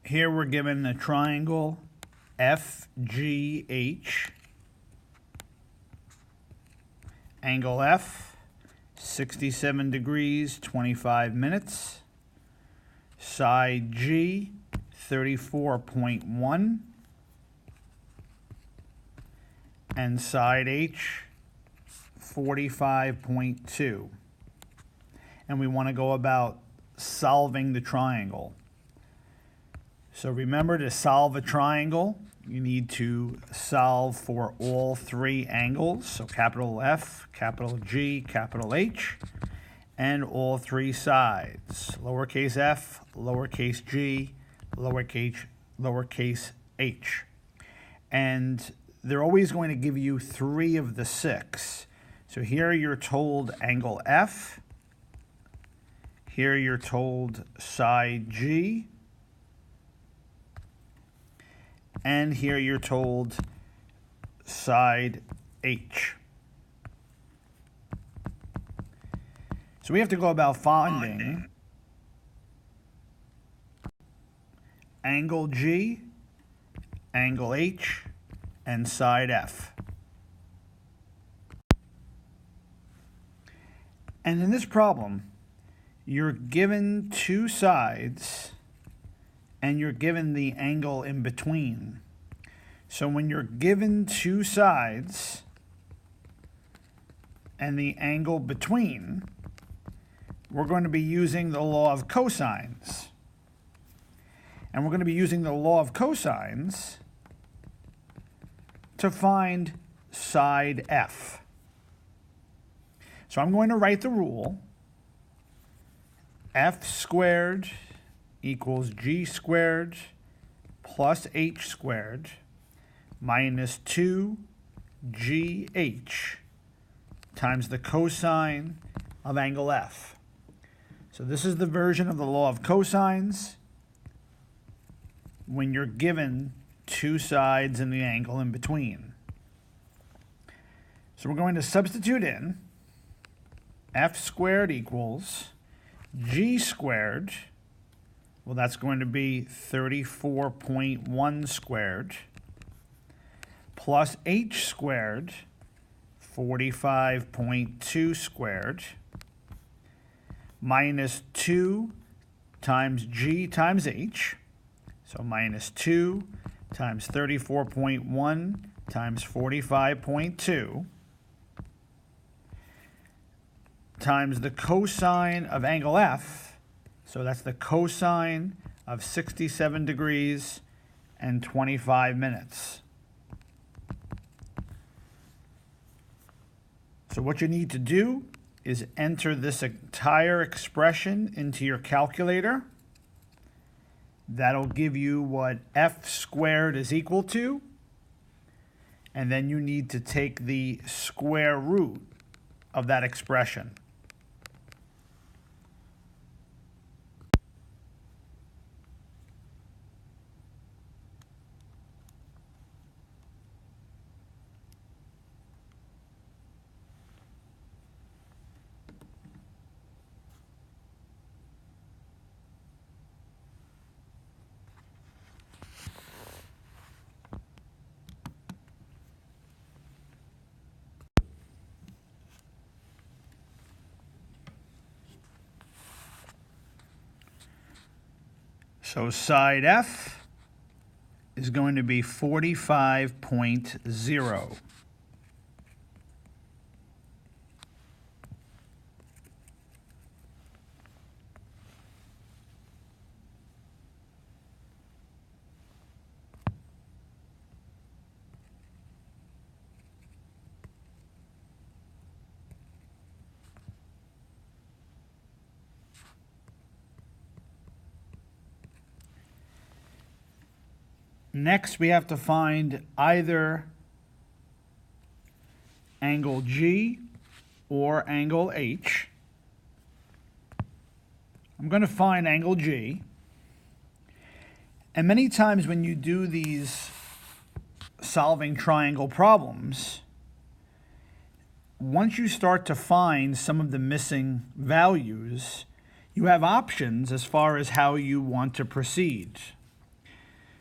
Here we're given a triangle FGH, angle F, 67 degrees, 25 minutes, side G, 34.1, and side H, 45.2. And we want to go about solving the triangle. So remember, to solve a triangle, you need to solve for all three angles, so capital F, capital G, capital H, and all three sides, lowercase f, lowercase g, lowercase h. And they're always going to give you 3 of the 6. So here you're told angle F, here you're told side G, and here you're told side H. So we have to go about finding angle G, angle H, and side F. And in this problem, you're given 2 sides and you're given the angle in between. So when you're given 2 sides and the angle between, we're going to be using the law of cosines. And we're going to be using the law of cosines to find side F. So I'm going to write the rule. F squared equals G squared plus H squared minus 2GH times the cosine of angle F. So this is the version of the law of cosines when you're given 2 sides and the angle in between. So we're going to substitute in F squared equals G squared, well, that's going to be 34.1 squared, plus H squared, 45.2 squared, minus 2 times G times H, so minus 2 times 34.1 times 45.2, times the cosine of angle F, so that's the cosine of 67 degrees and 25 minutes. So what you need to do is enter this entire expression into your calculator. That'll give you what F squared is equal to, and then you need to take the square root of that expression. So side F is going to be 45.0. Next, we have to find either angle G or angle H. I'm going to find angle G. And many times when you do these solving triangle problems, once you start to find some of the missing values, you have options as far as how you want to proceed.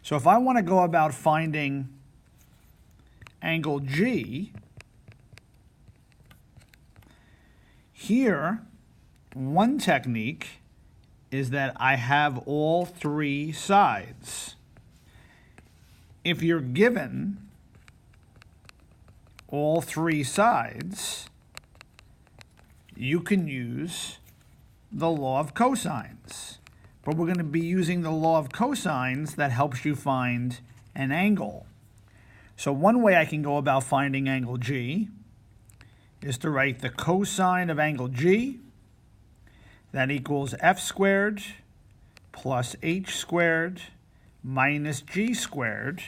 So if I want to go about finding angle G, here, one technique is that I have all three sides. If you're given all three sides, you can use the law of cosines. But we're going to be using the law of cosines that helps you find an angle. So one way I can go about finding angle G is to write the cosine of angle G. That equals f squared plus h squared minus g squared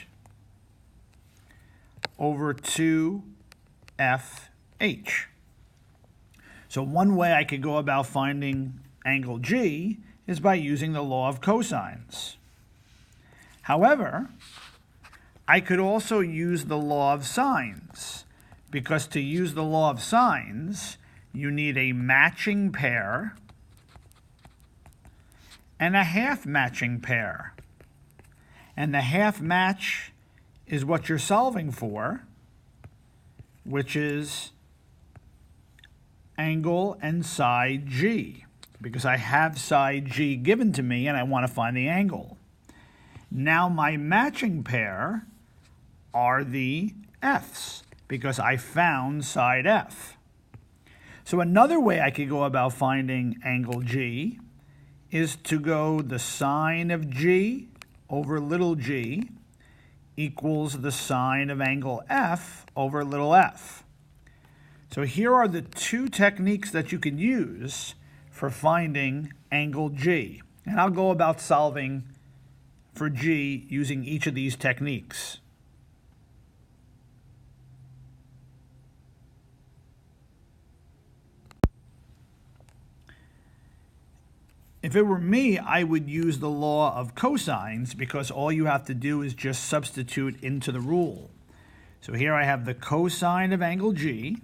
over 2fh. So one way I could go about finding angle G is by using the law of cosines. However, I could also use the law of sines, because to use the law of sines, you need a matching pair and a half matching pair. And the half match is what you're solving for, which is angle and side G, because I have side G given to me and I want to find the angle. Now my matching pair are the F's, because I found side F. So another way I could go about finding angle G is to go the sine of G over little g equals the sine of angle F over little f. So here are the two techniques that you can use for finding angle G. And I'll go about solving for G using each of these techniques. If it were me, I would use the law of cosines, because all you have to do is just substitute into the rule. So here I have the cosine of angle G.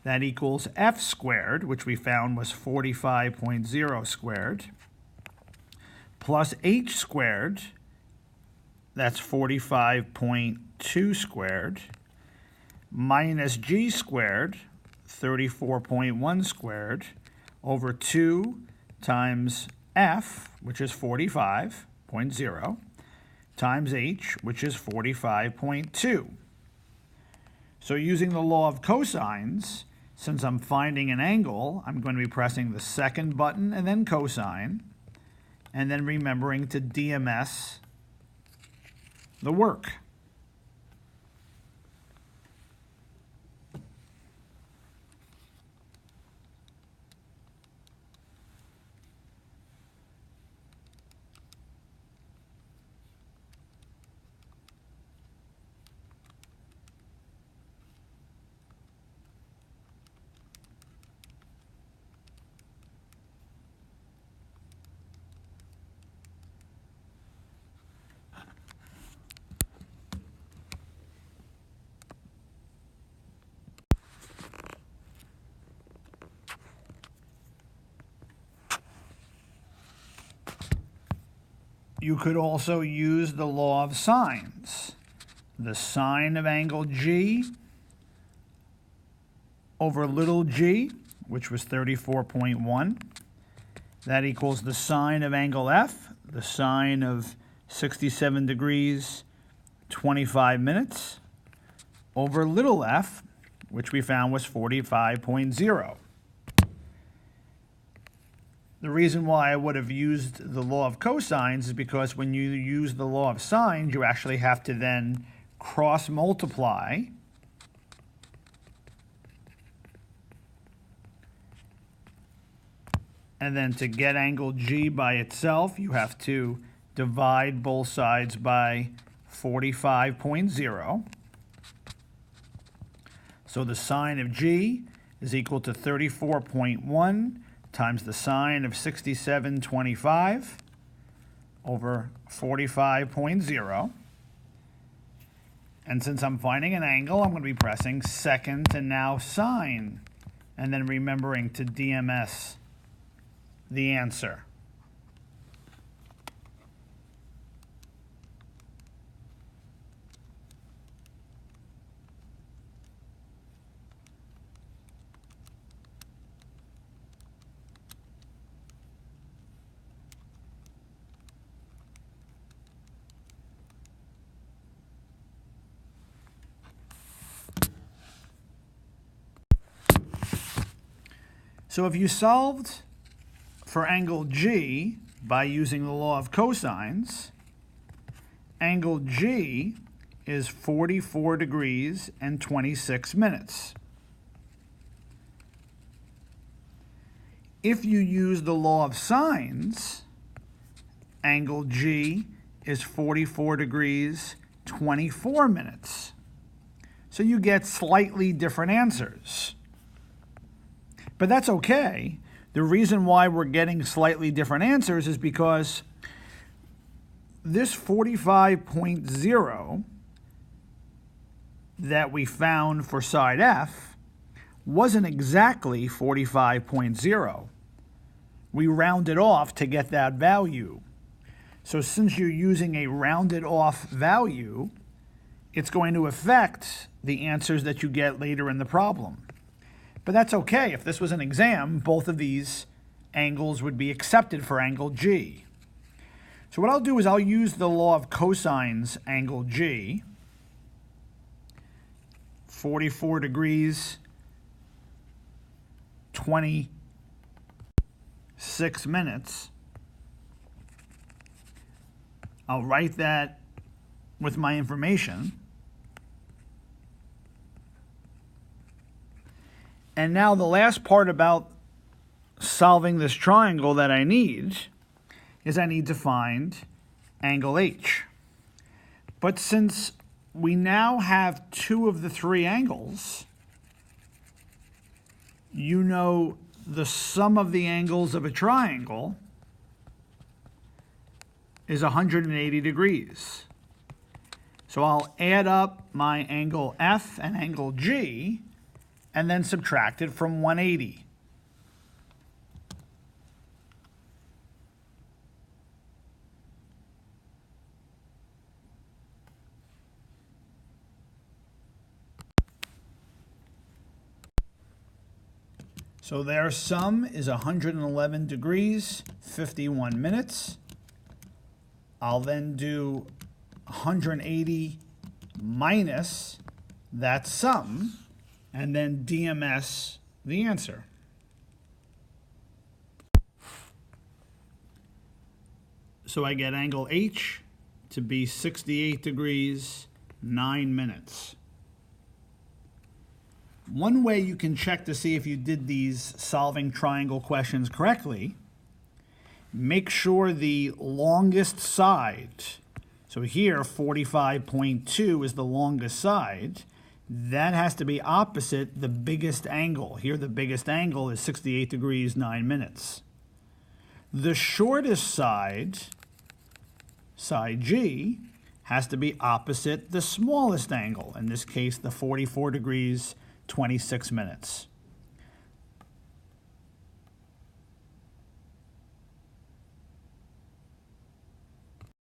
That equals f squared, which we found was 45.0 squared, plus h squared, that's 45.2 squared, minus g squared, 34.1 squared, over 2 times f, which is 45.0, times h, which is 45.2. So using the law of cosines, since I'm finding an angle, I'm going to be pressing the second button and then cosine, and then remembering to DMS the work. You could also use the law of sines. The sine of angle G over little g, which was 34.1. That equals the sine of angle F, the sine of 67 degrees, 25 minutes, over little f, which we found was 45.0. The reason why I would have used the law of cosines is because when you use the law of sines, you actually have to then cross multiply and then to get angle G by itself, you have to divide both sides by 45.0. So the sine of G is equal to 34.1 times the sine of 67.25 over 45.0. And since I'm finding an angle, I'm going to be pressing second and now sine, and then remembering to DMS the answer. So if you solved for angle G by using the law of cosines, angle G is 44 degrees and 26 minutes. If you use the law of sines, angle G is 44 degrees, 24 minutes. So you get slightly different answers. But that's okay. The reason why we're getting slightly different answers is because this 45.0 that we found for side F wasn't exactly 45.0. We rounded off to get that value. So since you're using a rounded off value, it's going to affect the answers that you get later in the problem. But that's okay. If this was an exam, both of these angles would be accepted for angle G. So what I'll do is I'll use the law of cosines angle G, 44 degrees, 26 minutes. I'll write that with my information. And now the last part about solving this triangle that I need is I need to find angle H. But since we now have two of the three angles, you know the sum of the angles of a triangle is 180 degrees. So I'll add up my angle F and angle G and then subtract it from 180. So their sum is 111 degrees, 51 minutes. I'll then do 180 minus that sum, and then DMS the answer. So I get angle H to be 68 degrees, 9 minutes. One way you can check to see if you did these solving triangle questions correctly, make sure the longest side, so here 45.2 is the longest side, that has to be opposite the biggest angle. Here the biggest angle is 68 degrees, 9 minutes. The shortest side, side G, has to be opposite the smallest angle, in this case the 44 degrees, 26 minutes.